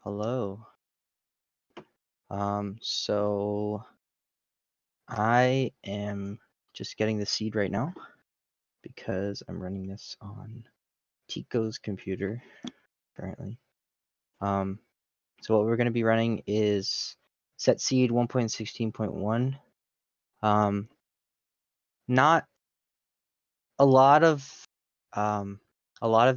Hello. So I am just getting the seed right now because I'm running this on Tico's computer currently. So what we're going to be running is set seed 1.16.1. Not a lot of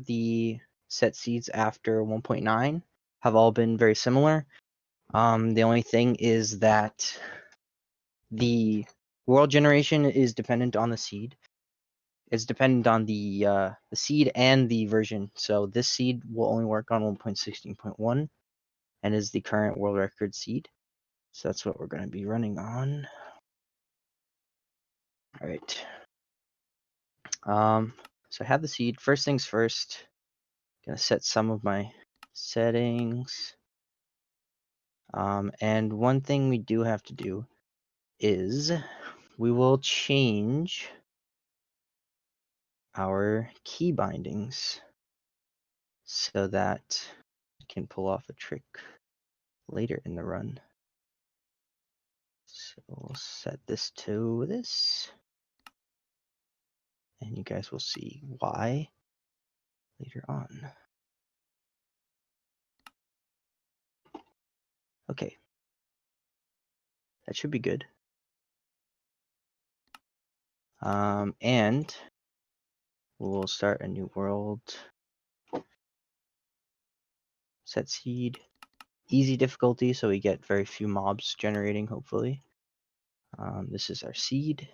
the set seeds after 1.9 have all been very similar. The only thing is that the world generation is dependent on the seed. It's dependent on the seed and the version. So this seed will only work on 1.16.1 and is the current world record seed. So that's what we're going to be running on. All right. So I have the seed. First things first, gonna set some of my settings. And one thing we do have to do is we will change our key bindings so that I can pull off a trick later in the run. So we'll set this to this, and you guys will see why later on. Okay, that should be good. And we'll start a new world. Set seed, easy difficulty, so we get very few mobs generating, hopefully. This is our seed.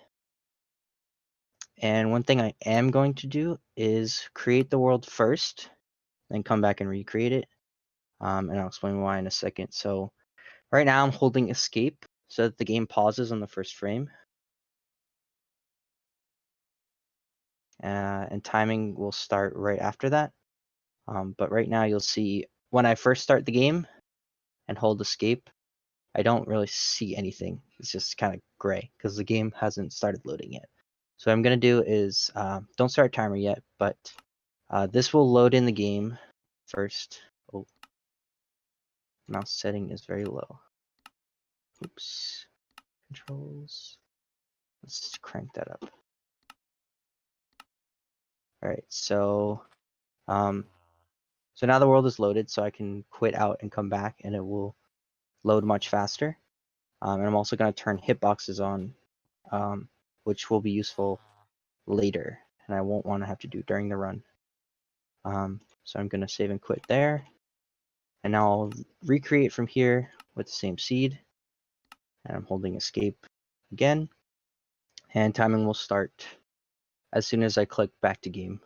And one thing I am going to do is create the world first, then come back and recreate it. And I'll explain why in a second. So right now I'm holding escape so that the game pauses on the first frame. And timing will start right after that. But right now you'll see when I first start the game and hold escape, I don't really see anything. It's just kind of gray because the game hasn't started loading yet. So what I'm going to do is, don't start timer yet, but this will load in the game first. Oh, mouse setting is very low. Oops. Controls. Let's crank that up. All right, so now the world is loaded, so I can quit out and come back, and it will load much faster. And I'm also going to turn hitboxes on, which will be useful later, and I won't want to have to do during the run. So I'm going to save and quit there, and now I'll recreate from here with the same seed, and I'm holding escape again, and timing will start as soon as I click back to game.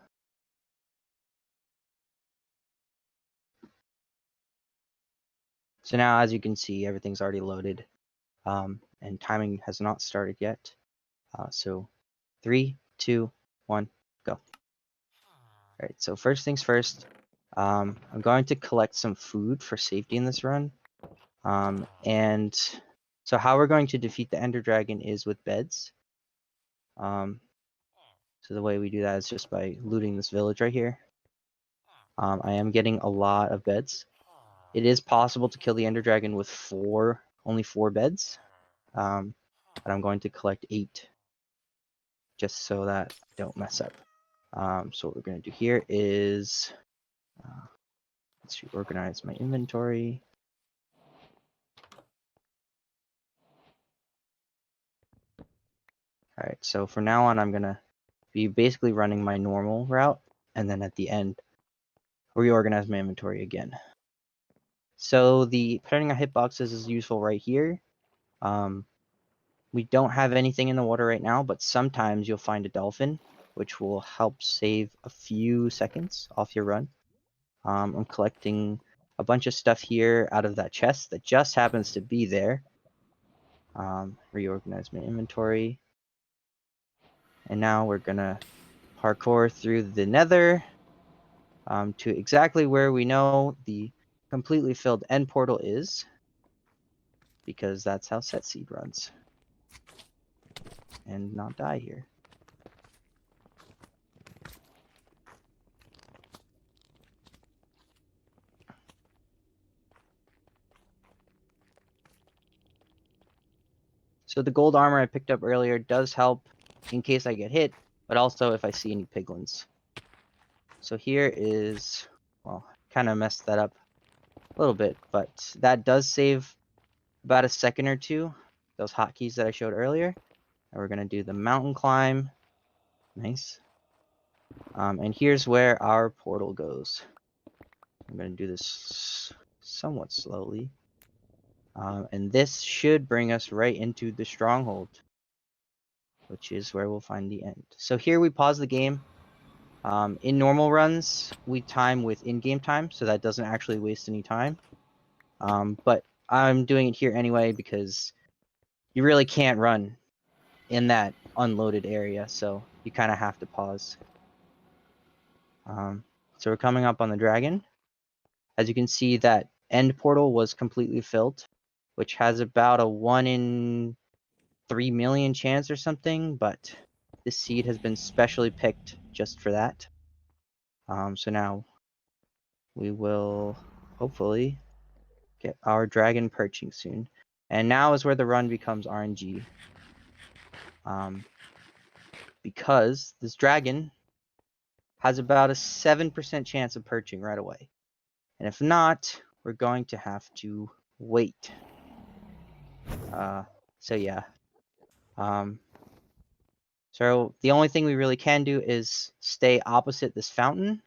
So now, as you can see, everything's already loaded, and timing has not started yet. So 3, 2, 1, go. All right, so first things first, I'm going to collect some food for safety in this run. And so how we're going to defeat the Ender Dragon is with beds. So the way we do that is just by looting this village right here. I am getting a lot of beds. It is possible to kill the Ender Dragon with only 4 beds. But I'm going to collect 8 just so that I don't mess up. So what we're going to do here is let's reorganize my inventory. All right, so from now on, I'm going to be basically running my normal route, and then at the end, reorganize my inventory again. So the putting our hitboxes is useful right here. We don't have anything in the water right now, but sometimes you'll find a dolphin, which will help save a few seconds off your run. I'm collecting a bunch of stuff here out of that chest that just happens to be there. Reorganize my inventory. And now we're gonna parkour through the nether to exactly where we know the completely filled end portal is, because that's how set seed runs. And not die here. So the gold armor I picked up earlier does help in case I get hit, but also if I see any piglins. So here is, well, kind of messed that up a little bit, but that does save about a second or two, those hotkeys that I showed earlier. And we're going to do the mountain climb. Nice. And here's where our portal goes. I'm going to do this somewhat slowly. And this should bring us right into the stronghold, which is where we'll find the end. So here we pause the game. In normal runs, we time with in-game time, so that doesn't actually waste any time. But I'm doing it here anyway because you really can't run in that unloaded area, so you kind of have to pause. So we're coming up on the dragon. As you can see, that end portal was completely filled, which has about a 1 in 3 million chance or something, but this seed has been specially picked just for that. So now we will hopefully get our dragon perching soon. And now is where the run becomes RNG. Because this dragon has about a 7% chance of perching right away. And if not, we're going to have to wait. So yeah. So the only thing we really can do is stay opposite this fountain.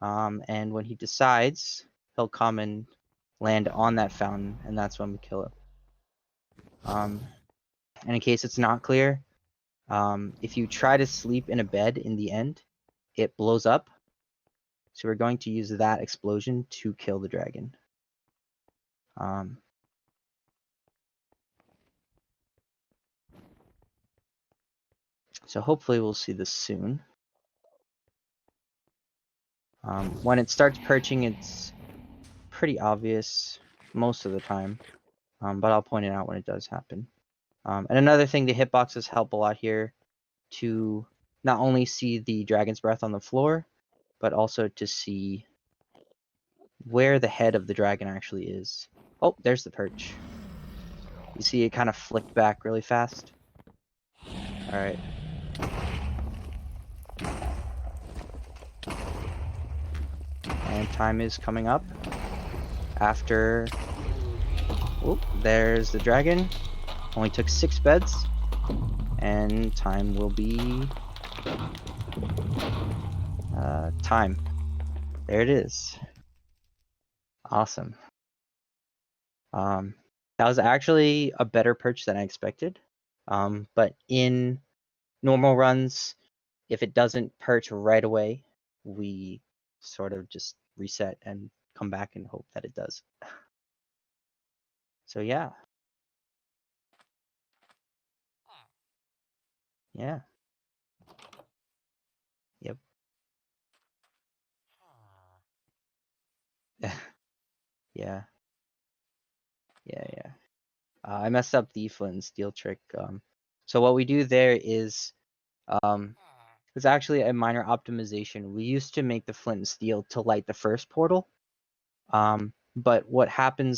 And when he decides, he'll come and land on that fountain, and that's when we kill him. And in case it's not clear, if you try to sleep in a bed in the end, it blows up. So we're going to use that explosion to kill the dragon. So hopefully we'll see this soon. When it starts perching, it's pretty obvious most of the time, but I'll point it out when it does happen. And another thing, the hitboxes help a lot here to not only see the dragon's breath on the floor, but also to see where the head of the dragon actually is. Oh, there's the perch. You see it kind of flicked back really fast. All right. And time is coming up. After... Oh, there's the dragon. Only took 6 beds. And time will be... time. There it is. Awesome. That was actually a better perch than I expected. But in normal runs, if it doesn't perch right away, we sort of just reset and come back and hope that it does. So yeah. Yeah. Yep. Yeah. Yeah. I messed up the flint and steel trick. So what we do there is, it's actually a minor optimization. We used to make the flint and steel to light the first portal. But what happens